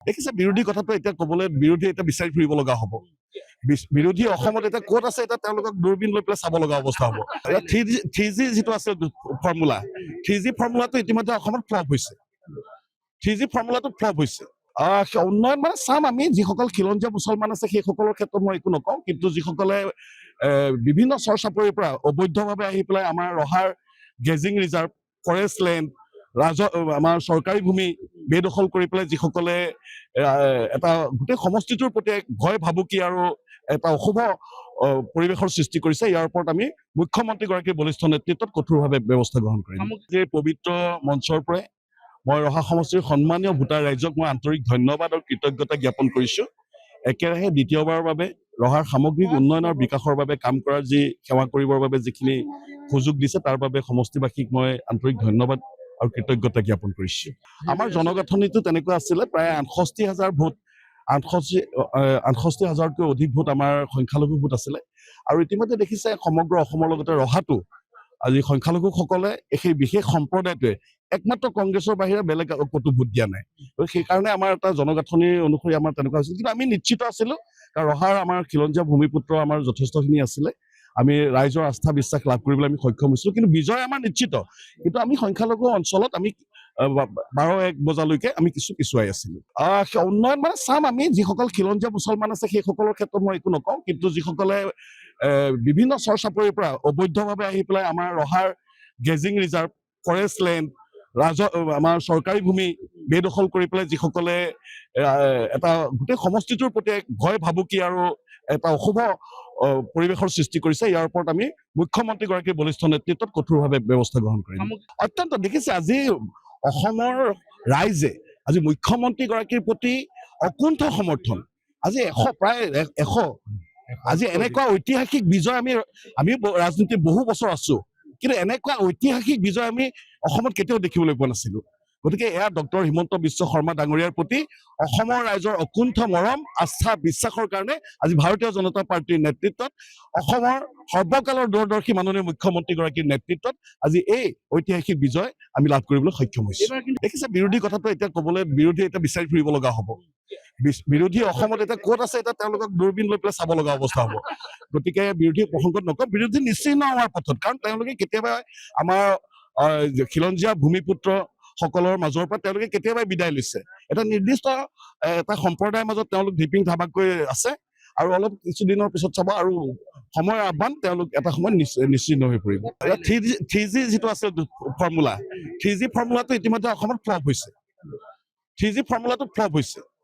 দেখিছে বিৰোধী কথাটো এতিয়া ক'বলৈ বিৰোধী এতিয়া বিচাৰি ফুৰিব লগা হ'ব। বিৰোধী অসমত এতিয়া ক'ত আছে এতিয়া তেওঁলোকক দূৰবীণ লৈ পেলাই চাব লগা অৱস্থা হ'ব। থ্ৰী জি যিটো আছে ফৰ্মুলা, থ্ৰী জি ফৰ্মুলাটো ইতিমধ্যে অসমত ফ্লপ হৈছে। থ্ৰী জি ফৰ্মুলাটো ফ্লপ হৈছে। উন্নয়ন মানে চাম আমি যিসকল খিলঞ্জীয়া মুছলমান আছে সেইসকলৰ ক্ষেত্ৰত মই একো নকওঁ, কিন্তু যিসকলে বিভিন্ন চৰ চাপৰিৰ পৰা অবৈধভাৱে আহি পেলাই আমাৰ ৰহাৰ গেজিং ৰিজাৰ্ভ, ফৰেষ্ট লেণ্ড, আমাৰ চৰকাৰী ভূমি বেদখল কৰি পেলাই যিসকলে এটা গোটেই সমষ্টিটোৰ প্ৰতি এক ভয় ভাবুকি আৰু এটা অশুভ পৰিৱেশৰ সৃষ্টি কৰিছে। ইয়াৰ ওপৰত আমি মুখ্যমন্ত্ৰীগৰাকীৰ বলিষ্ঠ নেতৃত্বত কঠোৰভাৱে ব্যৱস্থা গ্ৰহণ কৰিম। এই পবিত্ৰ মঞ্চৰ পৰাই মই ৰহা সমষ্টিৰ সন্মানীয় ভোটাৰ ৰাইজক মই আন্তৰিক ধন্যবাদ আৰু কৃতজ্ঞতা জ্ঞাপন কৰিছোঁ। একেৰাহে দ্বিতীয়বাৰৰ বাবে ৰহাৰ সামগ্ৰিক উন্নয়ন আৰু বিকাশৰ বাবে কাম কৰাৰ যি সেৱা কৰিবৰ বাবে যিখিনি সুযোগ দিছে তাৰ বাবে সমষ্টিবাসীক মই আন্তৰিক ধন্যবাদ আৰু কৃতজ্ঞতা জ্ঞাপন কৰিছোঁ। আমাৰ জনগাঁথনিটো তেনেকুৱা আছিলে, প্ৰায় ৬৮,০০০ ভোট, ৬৮,০০০তকৈ অধিক ভোট আমাৰ সংখ্যালঘু ভোট আছিলে। আৰু ইতিমধ্যে দেখিছে সমগ্ৰ অসমৰ লগতে ৰহাটো আজি সংখ্যালঘুসকলে সেই বিশেষ সম্প্ৰদায়টোৱে একমাত্ৰ কংগ্ৰেছৰ বাহিৰে বেলেগ ক'তো ভোট দিয়া নাই। সেইকাৰণে আমাৰ এটা জনগাঁথনিৰ অনুসৰি আমাৰ তেনেকুৱা হৈছিল। কিন্তু আমি নিশ্চিত আছিলোঁ, কাৰণ ৰহাৰ আমাৰ খিলঞ্জীয়া ভূমিপুত্ৰ আমাৰ যথেষ্টখিনি আছিলে। আমি ৰাইজৰ আস্থা বিশ্বাস লাভ কৰিবলৈ আমি সক্ষম হৈছিলোঁ, কিন্তু বিজয় আমাৰ নিশ্চিত। কিন্তু আমি সংখ্যালঘু অঞ্চলত আমি ১২-১ বজালৈকে আমি কিছু পিছুৱাই আছিলোঁ। উন্নয়ন মানে চাম আমি যিসকল খিলঞ্জীয়া মুছলমান আছে সেইসকলৰ ক্ষেত্ৰত মই একো নকওঁ, কিন্তু যিসকলে বিভিন্ন চৰ চাপৰিৰ পৰা অবৈধভাৱে আহি পেলাই আমাৰ ৰহাৰ গেজিং ৰিজাৰ্ভ, ফৰেষ্ট লেণ্ড, আমাৰ চৰকাৰী ভূমি বেদখল কৰি পেলাই যিসকলে এটা গোটেই সমষ্টিটোৰ প্ৰতি এক ভয় ভাবুকি আৰু এটা অশুভ পৰিৱেশৰ সৃষ্টি কৰিছে। ইয়াৰ ওপৰত আমি মুখ্যমন্ত্ৰীগৰাকীৰ বলিষ্ঠ নেতৃত্বত কঠোৰভাৱে ব্যৱস্থা গ্ৰহণ কৰিম। অত্যন্ত দেখিছে আজি অসমৰ ৰাইজে আজি মুখ্যমন্ত্ৰীগৰাকীৰ প্ৰতি অকুণ্ঠ সমৰ্থন। আজি প্ৰায় ১০০ আজি এনেকুৱা ঐতিহাসিক বিজয় আমি ৰাজনীতিত বহু বছৰ আছো, কিন্তু এনেকুৱা ঐতিহাসিক বিজয় আমি অসমত কেতিয়াও দেখিবলৈ পোৱা নাছিলো। গতিকে এয়া ডক্টৰ হিমন্ত বিশ্ব শৰ্মা ডাঙৰীয়াৰ প্ৰতি অসমৰ ৰাইজৰ অকুণ্ঠ মৰম, আস্থা, বিশ্বাসৰ কাৰণে আজি ভাৰতীয় জনতা পাৰ্টীৰ নেতৃত্বত অসমৰ সৰ্বকালৰ দূৰদৰ্শী মাননীয় মুখ্যমন্ত্ৰীগৰাকীৰ নেতৃত্বত আজি এই ঐতিহাসিক বিজয় আমি লাভ কৰিবলৈ সক্ষম হৈছোঁ। দেখিছে বিৰোধী কথাটো এতিয়া ক'বলৈ বিৰোধী এতিয়া বিচাৰি ফুৰিব লগা হ'ব। বিৰোধী অসমত এতিয়া ক'ত আছে এতিয়া তেওঁলোকক দূৰবীণ লৈ পেলাই চাব লগা অৱস্থা হ'ব। গতিকে বিৰোধী প্ৰসংগত নকওঁ, বিৰোধী নিশ্চিহ্ন হোৱাৰ পথত, কাৰণ তেওঁলোকে কেতিয়াবা আমাৰ খিলঞ্জীয়া ভূমিপুত্ৰ সকলৰ মাজৰ পৰা তেওঁলোকে কেতিয়াবাই বিদায় লৈছে। এটা নিৰ্দিষ্ট এটা সম্প্ৰদায়ৰ মাজত তেওঁলোক ধিপিং ধাবাকৈ আছে, আৰু অলপ কিছুদিনৰ পিছত চাব আৰু সময়ৰ আহ্বান তেওঁলোক এটা সময়ত নিশ্চিন্ন হৈ পৰিব। থ্ৰী জি যিটো আছে ফৰ্মুলা, থ্ৰী জি ফৰ্মুলাটো ইতিমধ্যে অসমত ফ্লপ হৈছে। থ্ৰী জি ফৰ্মুলাটো ফ্লপ হৈছে।